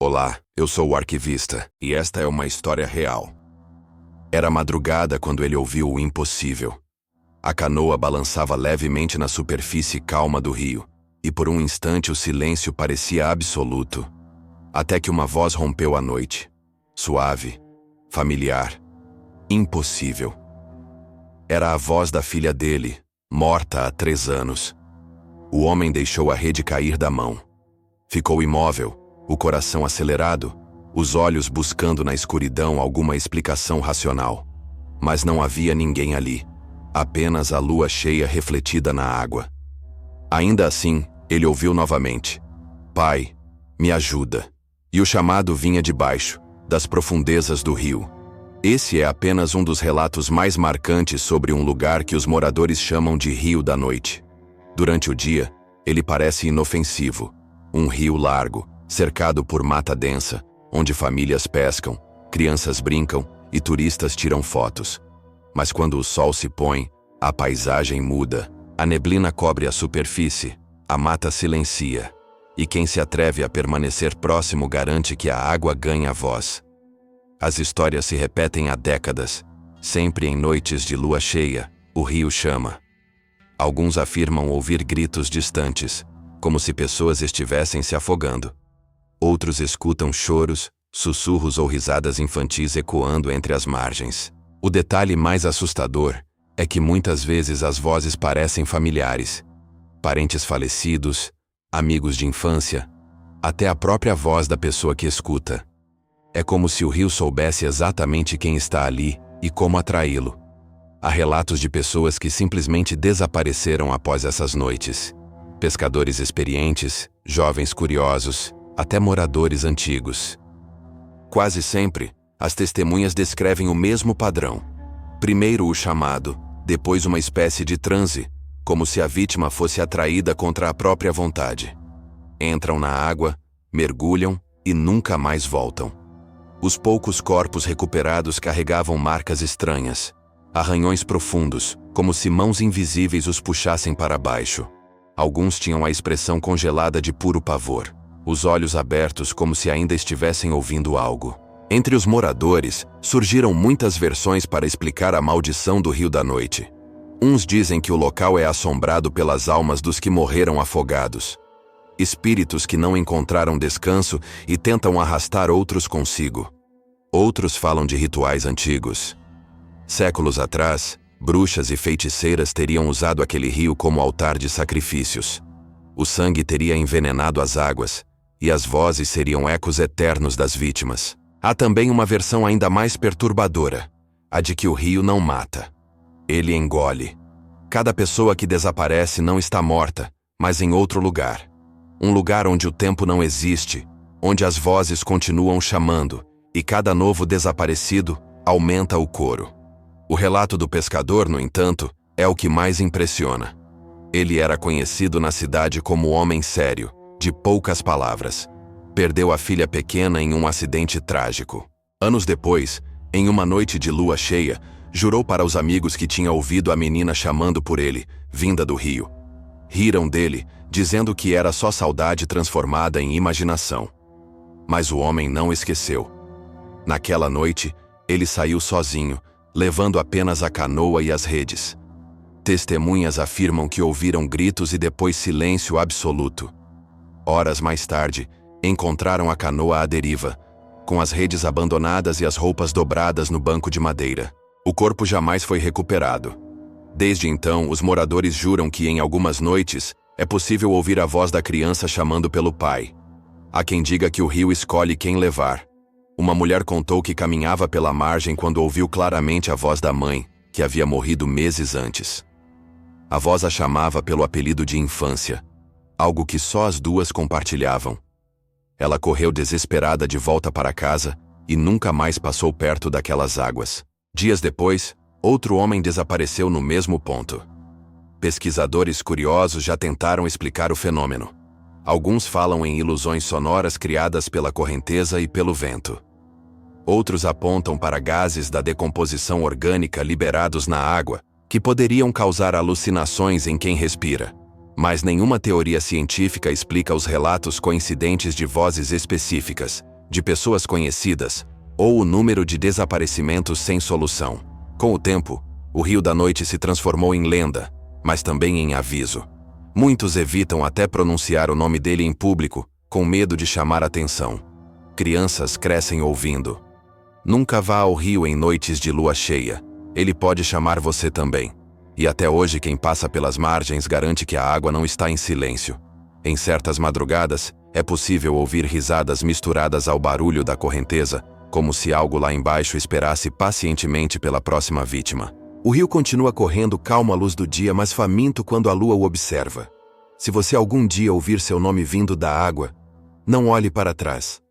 Olá, eu sou o arquivista, e esta é uma história real. Era madrugada quando ele ouviu o impossível. A canoa balançava levemente na superfície calma do rio, e por um instante o silêncio parecia absoluto. Até que uma voz rompeu a noite. Suave, familiar, impossível. Era a voz da filha dele, morta há 3 anos. O homem deixou a rede cair da mão. Ficou imóvel, o coração acelerado, os olhos buscando na escuridão alguma explicação racional. Mas não havia ninguém ali, apenas a lua cheia refletida na água. Ainda assim, ele ouviu novamente: "Pai, me ajuda." E o chamado vinha de baixo, das profundezas do rio. Esse é apenas um dos relatos mais marcantes sobre um lugar que os moradores chamam de Rio da Noite. Durante o dia, ele parece inofensivo, um rio largo, cercado por mata densa, onde famílias pescam, crianças brincam e turistas tiram fotos. Mas quando o sol se põe, a paisagem muda, a neblina cobre a superfície, a mata silencia, e quem se atreve a permanecer próximo garante que a água ganha voz. As histórias se repetem há décadas, sempre em noites de lua cheia, o rio chama. Alguns afirmam ouvir gritos distantes, como se pessoas estivessem se afogando. Outros escutam choros, sussurros ou risadas infantis ecoando entre as margens. O detalhe mais assustador é que muitas vezes as vozes parecem familiares. Parentes falecidos, amigos de infância, até a própria voz da pessoa que escuta. É como se o rio soubesse exatamente quem está ali e como atraí-lo. Há relatos de pessoas que simplesmente desapareceram após essas noites. Pescadores experientes, jovens curiosos, até moradores antigos. Quase sempre, as testemunhas descrevem o mesmo padrão. Primeiro o chamado, depois uma espécie de transe, como se a vítima fosse atraída contra a própria vontade. Entram na água, mergulham e nunca mais voltam. Os poucos corpos recuperados carregavam marcas estranhas, arranhões profundos, como se mãos invisíveis os puxassem para baixo. Alguns tinham a expressão congelada de puro pavor, os olhos abertos como se ainda estivessem ouvindo algo. Entre os moradores, surgiram muitas versões para explicar a maldição do Rio da Noite. Uns dizem que o local é assombrado pelas almas dos que morreram afogados. Espíritos que não encontraram descanso e tentam arrastar outros consigo. Outros falam de rituais antigos. Séculos atrás, bruxas e feiticeiras teriam usado aquele rio como altar de sacrifícios. O sangue teria envenenado as águas, e as vozes seriam ecos eternos das vítimas. Há também uma versão ainda mais perturbadora, a de que o rio não mata. Ele engole. Cada pessoa que desaparece não está morta, mas em outro lugar. Um lugar onde o tempo não existe, onde as vozes continuam chamando, e cada novo desaparecido aumenta o coro. O relato do pescador, no entanto, é o que mais impressiona. Ele era conhecido na cidade como homem sério, de poucas palavras. Perdeu a filha pequena em um acidente trágico. Anos depois, em uma noite de lua cheia, jurou para os amigos que tinha ouvido a menina chamando por ele, vinda do rio. Riram dele, dizendo que era só saudade transformada em imaginação. Mas o homem não esqueceu. Naquela noite, ele saiu sozinho, levando apenas a canoa e as redes. Testemunhas afirmam que ouviram gritos e depois silêncio absoluto. Horas mais tarde, encontraram a canoa à deriva, com as redes abandonadas e as roupas dobradas no banco de madeira. O corpo jamais foi recuperado. Desde então, os moradores juram que em algumas noites é possível ouvir a voz da criança chamando pelo pai. Há quem diga que o rio escolhe quem levar. Uma mulher contou que caminhava pela margem quando ouviu claramente a voz da mãe, que havia morrido meses antes. A voz a chamava pelo apelido de infância, algo que só as duas compartilhavam. Ela correu desesperada de volta para casa e nunca mais passou perto daquelas águas. Dias depois, outro homem desapareceu no mesmo ponto. Pesquisadores curiosos já tentaram explicar o fenômeno. Alguns falam em ilusões sonoras criadas pela correnteza e pelo vento. Outros apontam para gases da decomposição orgânica liberados na água, que poderiam causar alucinações em quem respira. Mas nenhuma teoria científica explica os relatos coincidentes de vozes específicas, de pessoas conhecidas, ou o número de desaparecimentos sem solução. Com o tempo, o Rio da Noite se transformou em lenda, mas também em aviso. Muitos evitam até pronunciar o nome dele em público, com medo de chamar atenção. Crianças crescem ouvindo: nunca vá ao rio em noites de lua cheia, ele pode chamar você também. E até hoje quem passa pelas margens garante que a água não está em silêncio. Em certas madrugadas, é possível ouvir risadas misturadas ao barulho da correnteza, como se algo lá embaixo esperasse pacientemente pela próxima vítima. O rio continua correndo calmo à luz do dia, mas faminto quando a lua o observa. Se você algum dia ouvir seu nome vindo da água, não olhe para trás.